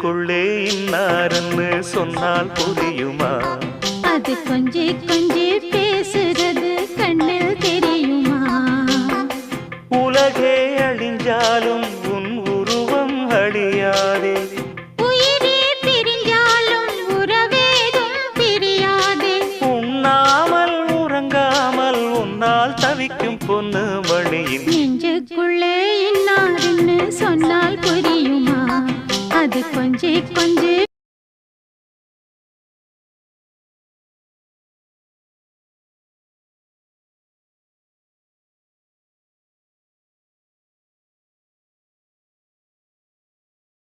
நெஞ்சுக்குள்ளே இன்னாருன்னு சொன்னால் புரியுமா? அது கொஞ்சி கொஞ்சி பேசுறது கண்ணில் தெரியுமா? உலகே அழிஞ்சாலும் உன் உருவம் அழியாதே, உயிரே பிரிஞ்சாலும் உறவேதும் பிரியாதே. உண்ணாமல் உறங்காமல் உன்னால் தவிக்கும் பொண்ணு மணியின் நெஞ்சுக்குள்ளே இன்னாருன்னு சொன்னால் புரியுமா? அது கொஞ்சி கொஞ்சி